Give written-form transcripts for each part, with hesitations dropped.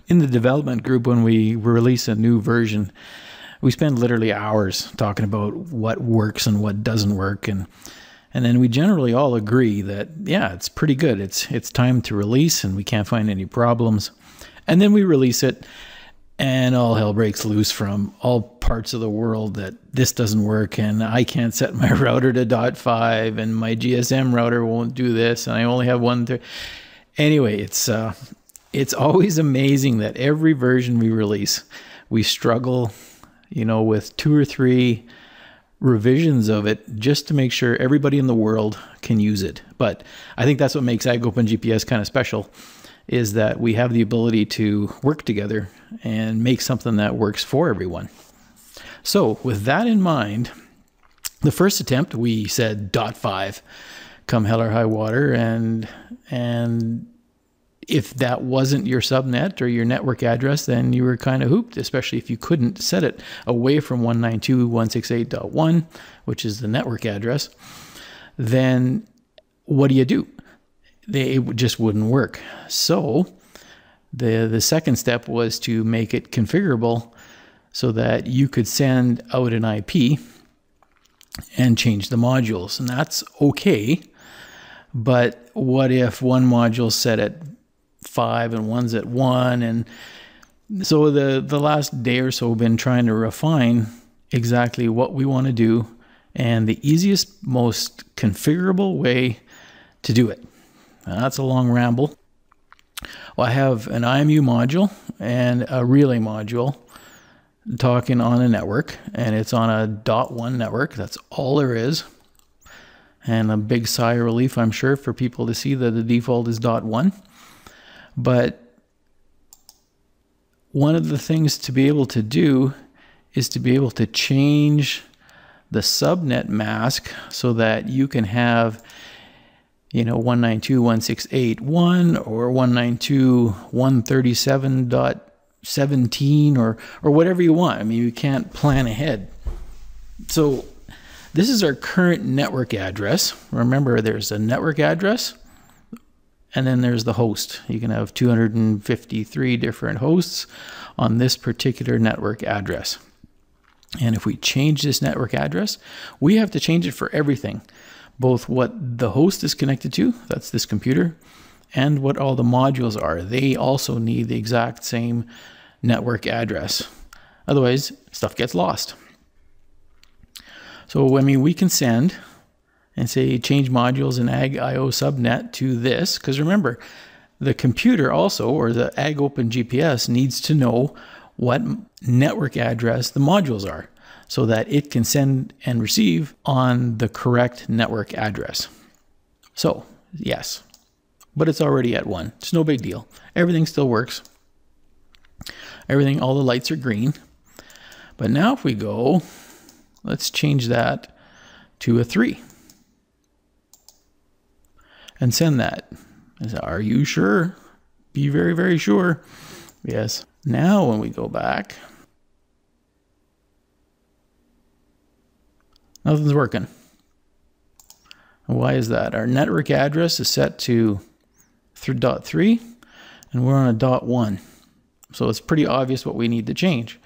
In the development group, when we release a new version, we spend literally hours talking about what works and what doesn't work, and then we generally all agree that, yeah, it's pretty good. It's time to release, and we can't find any problems. And then we release it, and all hell breaks loose from all parts of the world that this doesn't work, and I can't set my router to .5, and my GSM router won't do this, and I only have one. Anyway, it's always amazing that every version we release, we struggle, with 2 or 3 revisions of it just to make sure everybody in the world can use it. But I think that's what makes AgOpenGPS kind of special, is that we have the ability to work together and make something that works for everyone. So with that in mind, the first attempt, we said .5, come hell or high water, and if that wasn't your subnet or your network address, then you were kind of hooped, especially if you couldn't set it away from 192.168.1, which is the network address. Then what do? It just wouldn't work. So the second step was to make it configurable so that you could send out an IP and change the modules. And that's okay. But what if one module set at 5 and one's at 1? And so the last day or so, we've been trying to refine exactly what we want to do and the easiest, most configurable way to do it. Now, that's a long ramble. Well, I have an IMU module and a relay module talking on a network, and it's on a .1 network. That's all there is. And a big sigh of relief, I'm sure, for people to see that the default is .1. But one of the things to be able to do is to be able to change the subnet mask so that you can have 192.168.1 or 192.137.17 or whatever you want. I mean, you can't plan ahead. So this is our current network address. Remember, there's a network address, and then there's the host. You can have 253 different hosts on this particular network address. And if we change this network address, we have to change it for everything, both what the host is connected to, that's this computer, and what all the modules are. They also need the exact same network address. Otherwise, stuff gets lost. So, I mean, we can send and say change modules in AgIO subnet to this, because remember, the computer also, or the AgOpenGPS, needs to know what network address the modules are so that it can send and receive on the correct network address. So, yes, but it's already at 1. It's no big deal. Everything still works. Everything, all the lights are green. But now if we go, let's change that to a 3 and send that. Are you sure? Be very, very sure. Yes. Now when we go back, nothing's working. Why is that? Our network address is set to .3 and we're on a .1. So it's pretty obvious what we need to change.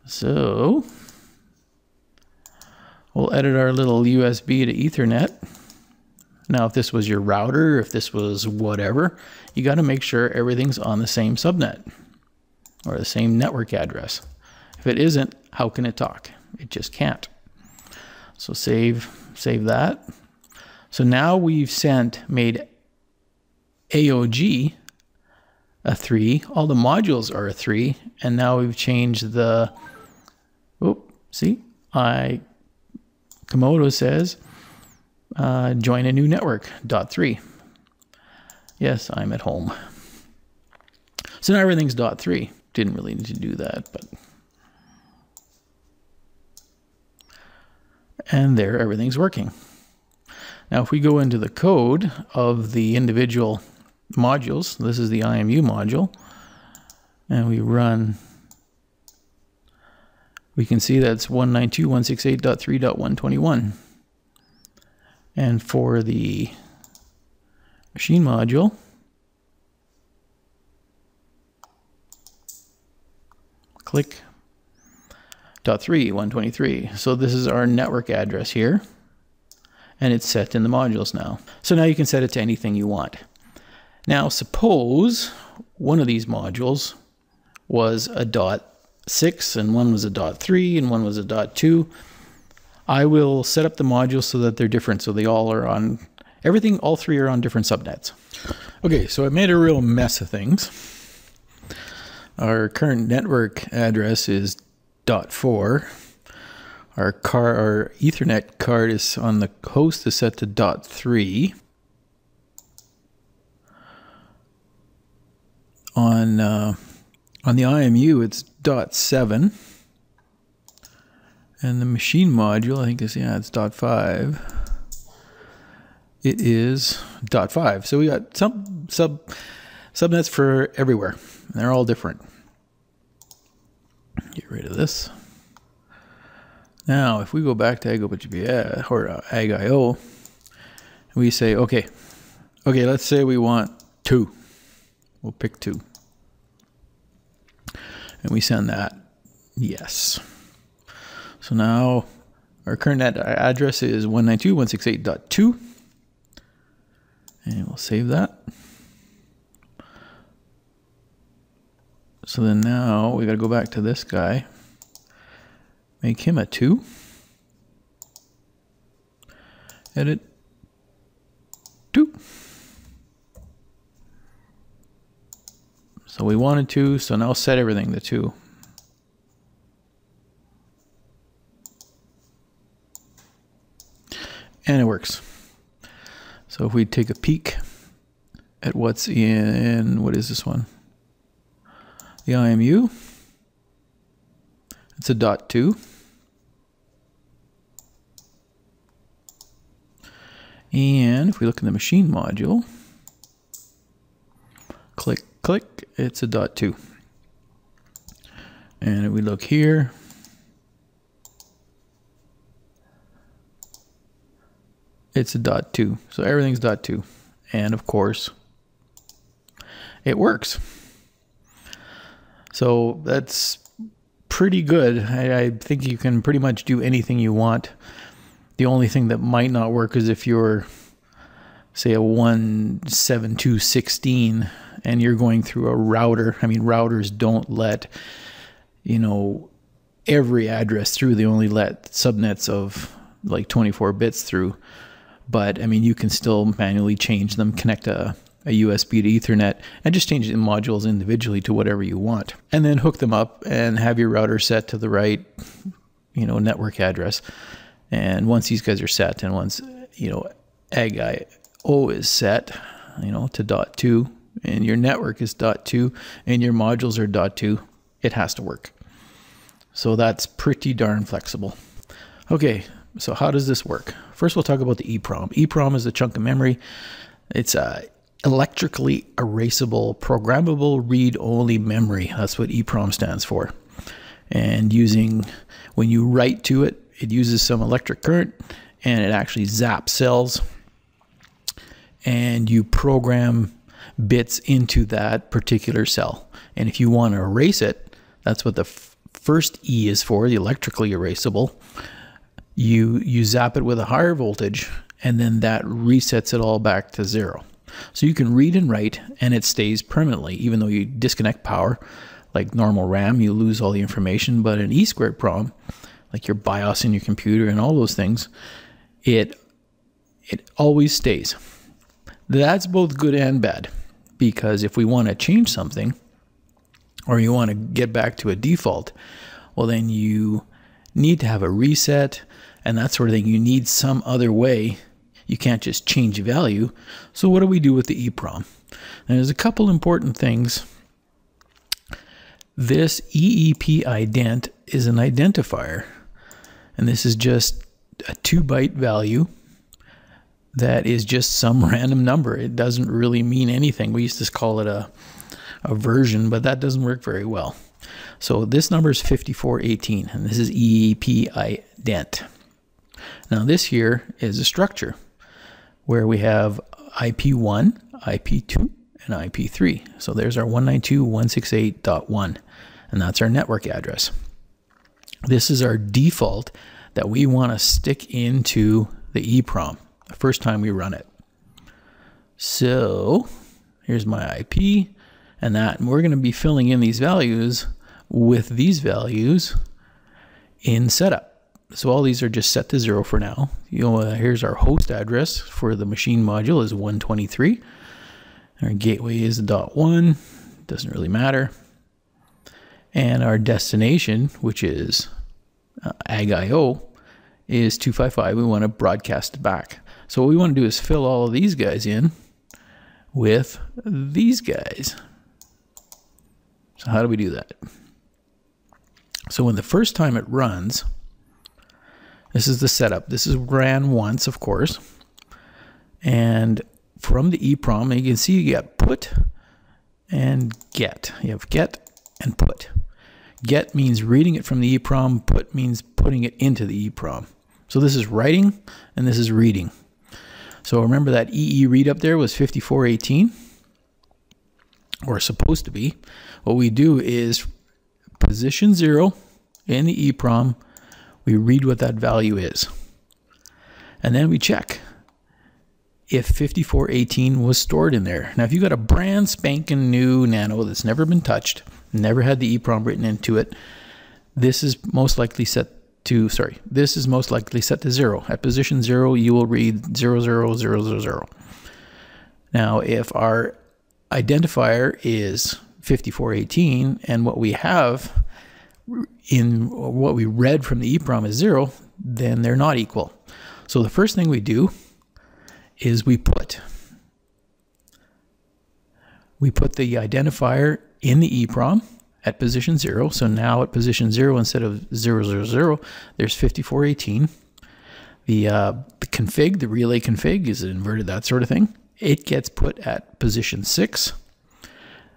So we'll edit our little USB to Ethernet. Now, if this was your router, if this was whatever, you got to make sure everything's on the same subnet or the same network address. If it isn't, how can it talk? It just can't. So save that. So now we've made AOG a 3. All the modules are a 3. And now we've changed the, Komodo says, join a new network, .3. Yes, I'm at home. So now everything's .3. Didn't really need to do that, but. And there, everything's working. Now, if we go into the code of the individual modules, this is the IMU module, and we run, we can see that's 192.168.3.121. And for the machine module, Click. .3, 123. So this is our network address here, and it's set in the modules now. So now you can set it to anything you want. Now suppose one of these modules was a .6 and one was a .3 and one was a .2. I will set up the modules so that they're different, so they all are on everything. All three are on different subnets. Okay, so I made a real mess of things. Our current network address is .4. Our Ethernet card is on the host is set to .3. On the IMU, it's .7. And the machine module, I think it's .5. It is .5. So we got some subnets for everywhere. And they're all different. Get rid of this. Now, if we go back to AgIO or AgIO, we say, okay, let's say we want 2. We'll pick 2. And we send that, yes. So now our current address is 192.168.2. And we'll save that. So then now we got to go back to this guy, make him a 2, edit 2. So we wanted 2, so now set everything to 2. And it works. So if we take a peek at what's in, what is this one? The IMU, it's a .2. And if we look in the machine module, click, it's a .2. And if we look here, it's a .2. So everything's .2. And of course, it works. So that's pretty good. I think you can pretty much do anything you want. The only thing that might not work is if you're, say, a 172.16 and you're going through a router. I mean, routers don't let, every address through. They only let subnets of like 24 bits through. But, I mean, you can still manually change them, connect a USB to Ethernet, and just change the modules individually to whatever you want. And then hook them up and have your router set to the right, network address. And once these guys are set, and once, AgIO is set, to .2, and your network is .2, and your modules are .2, it has to work. So that's pretty darn flexible. Okay, so how does this work? First, we'll talk about the EEPROM. EEPROM is a chunk of memory. It's a electrically erasable, programmable read-only memory. That's what EEPROM stands for. And when you write to it, it uses some electric current, and it actually zaps cells. And you program bits into that particular cell. And if you want to erase it, that's what the first E is for, the electrically erasable. You zap it with a higher voltage, and then that resets it all back to 0. So you can read and write, and it stays permanently. Even though you disconnect power, like normal RAM, you lose all the information. But an E2PROM, like your BIOS in your computer and all those things, it always stays. That's both good and bad, because if we want to change something, or you want to get back to a default, well, then you need to have a reset and that sort of thing. You need some other way. You can't just change the value. So what do we do with the EEPROM? And there's a couple important things. This EEP ident is an identifier, and this is just a 2-byte value that is just some random number. It doesn't really mean anything. We used to call it a version, but that doesn't work very well. So this number is 5418, and this is EEP ident. Now this here is a structure where we have IP1, IP2, and IP3. So there's our 192.168.1. and that's our network address. This is our default that we want to stick into the EEPROM the first time we run it. So here's my IP and that, and we're going to be filling in these values with these values in setup. So all these are just set to 0 for now. Here's our host address for the machine module is 123. Our gateway is .1, doesn't really matter. And our destination, which is AgIO, is 255. We want to broadcast it back. So what we want to do is fill all of these guys in with these guys. So how do we do that? So when the first time it runs, this is the setup. This is ran once, of course. And from the EEPROM, you can see you got put and get. You have get and put. Get means reading it from the EEPROM. Put means putting it into the EEPROM. So this is writing and this is reading. So remember that EE read up there was 5418, or supposed to be. What we do is position 0 in the EEPROM. We read what that value is. And then we check if 5418 was stored in there. Now, if you got a brand spanking new Nano that's never been touched, never had the EEPROM written into it, this is most likely set to, this is most likely set to 0. At position 0, you will read 00000. Now, if our identifier is 5418 and what we have in what we read from the EEPROM is 0, then they're not equal. So the first thing we do is we put the identifier in the EEPROM at position 0. So now at position 0, instead of 000, there's 5418. The config, the relay config, is inverted, that sort of thing. It gets put at position 6.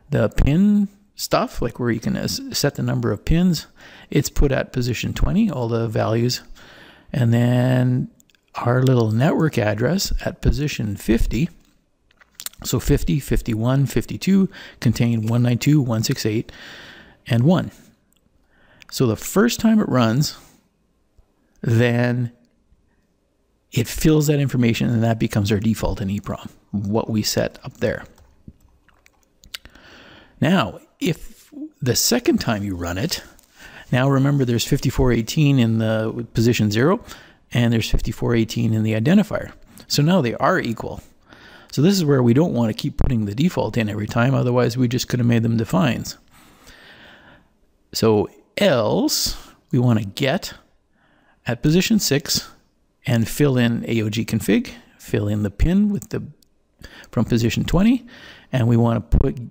The pin stuff, like where you can set the number of pins, it's put at position 20, all the values. And then our little network address at position 50. So 50, 51, 52 contain 192, 168, and 1. So the first time it runs, then it fills that information, and that becomes our default in EEPROM, what we set up there. Now, if the second time you run it, now remember there's 5418 in the position 0, and there's 5418 in the identifier. So now they are equal. So this is where we don't want to keep putting the default in every time, otherwise we just could have made them defines. So else, we want to get at position 6 and fill in AOG config, fill in the pin with the from position 20, and we want to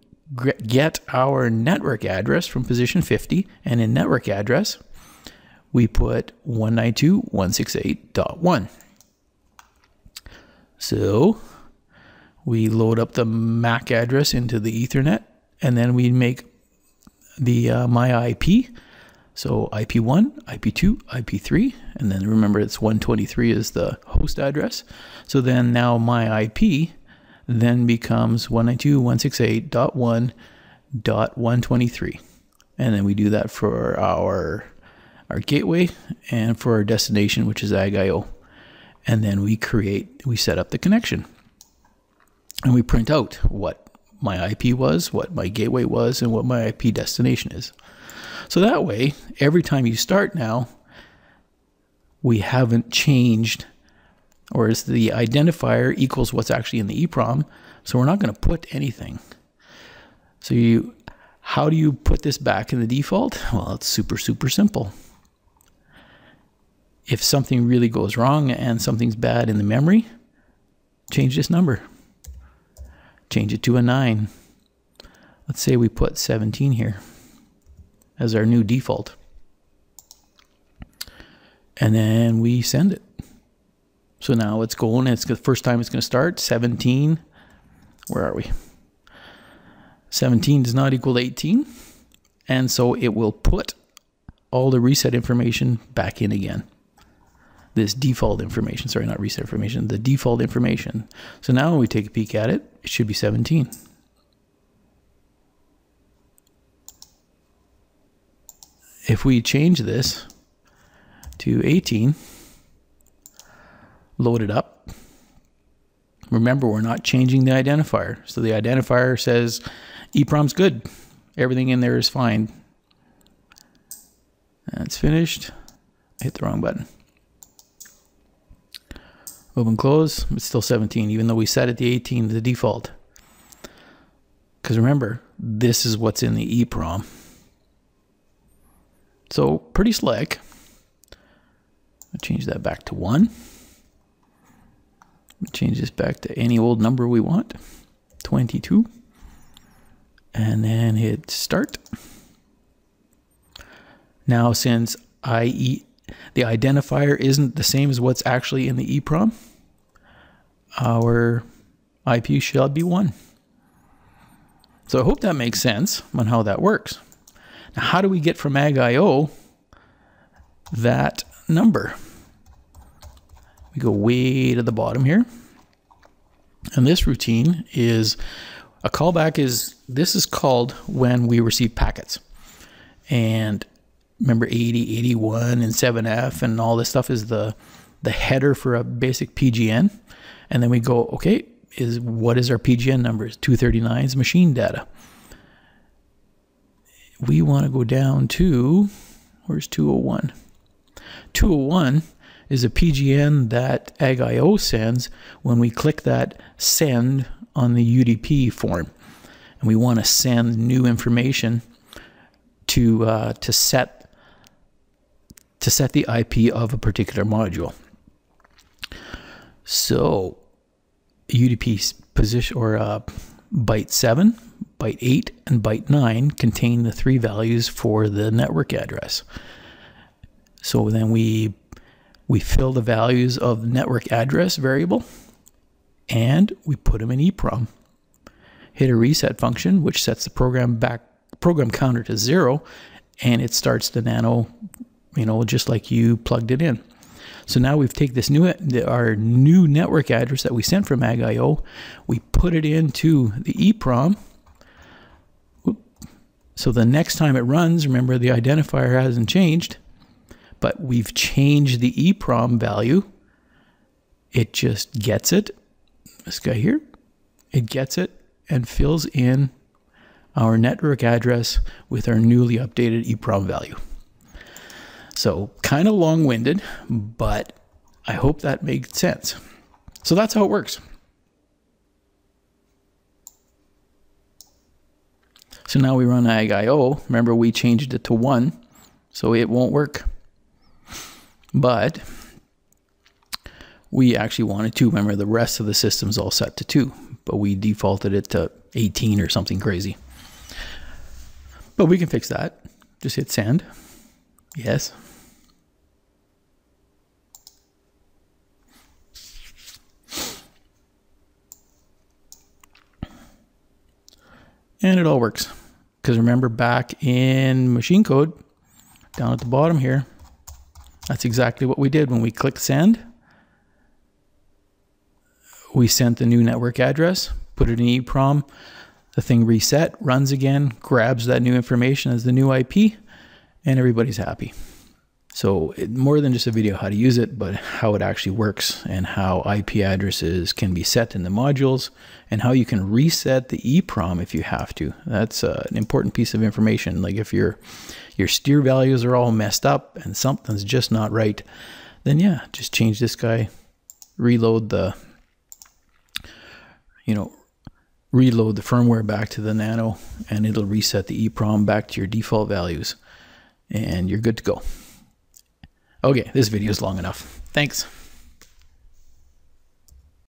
get our network address from position 50, and in network address we put 192.168.1. So we load up the MAC address into the Ethernet, and then we make the my IP. So IP1, IP2, IP3, and then remember it's 123 is the host address. So then now my IP then becomes 192.168.1.123. And then we do that for our gateway and for our destination, which is AgIO. And then we set up the connection. And we print out what my IP was, what my gateway was, and what my IP destination is. So that way, every time you start now, we haven't changed, or is the identifier equals what's actually in the EEPROM, so we're not going to put anything. So how do you put this back in the default? Well, it's super, super simple. If something really goes wrong and something's bad in the memory, change this number. Change it to a 9. Let's say we put 17 here as our new default. And then we send it. So now it's going, it's the first time it's going to start, 17. Where are we? 17 does not equal 18. And so it will put all the reset information back in again. This default information, sorry, not reset information, the default information. So now when we take a peek at it, it should be 17. if we change this to 18, load it up. Remember, we're not changing the identifier. So the identifier says EEPROM's good. Everything in there is fine. That's finished. Hit the wrong button. Open, close. It's still 17, even though we set it to 18, the default. Because remember, this is what's in the EEPROM. So pretty slick. I'll change that back to 1. Change this back to any old number we want, 22. And then hit start. Now, since the identifier isn't the same as what's actually in the EEPROM, our IP shall be 1. So I hope that makes sense on how that works. Now, how do we get from AgIO that number? We go way to the bottom here. And this routine is a callback. This is called when we receive packets. And remember 80, 81, and 7F and all this stuff is the header for a basic PGN. And then we go, okay, what is our PGN number? 239 is machine data. We want to go down to, where's 201? 201 is a PGN that AgIO sends when we click that send on the UDP form. And we want to send new information to set the IP of a particular module. So UDP position, or byte 7, byte 8, and byte 9 contain the 3 values for the network address. So then we fill the values of the network address variable and we put them in EEPROM. Hit a reset function, which sets the program counter to 0, and it starts the nano, just like you plugged it in. So now we've taken this our new network address that we sent from AgIO, we put it into the EEPROM. So the next time it runs, remember the identifier hasn't changed, but we've changed the EEPROM value. It just gets it, this guy here, it gets it and fills in our network address with our newly updated EEPROM value. So kind of long-winded, but I hope that made sense. So that's how it works. So now we run AgIO. Remember, we changed it to 1, so it won't work. But we actually wanted to. Remember, the rest of the system's all set to 2, but we defaulted it to 18 or something crazy. But we can fix that. Just hit send. Yes. And it all works. Because remember, back in machine code, down at the bottom here, that's exactly what we did. When we click send, we sent the new network address, put it in EEPROM, the thing reset, runs again, grabs that new information as the new IP, and everybody's happy. So more than just a video how to use it, but how it actually works and how IP addresses can be set in the modules and how you can reset the EEPROM if you have to. That's an important piece of information. Like if your steer values are all messed up and something's just not right, then yeah, just change this guy, reload the, reload the firmware back to the nano, and it'll reset the EEPROM back to your default values, and you're good to go. Okay, this video is long enough. Thanks.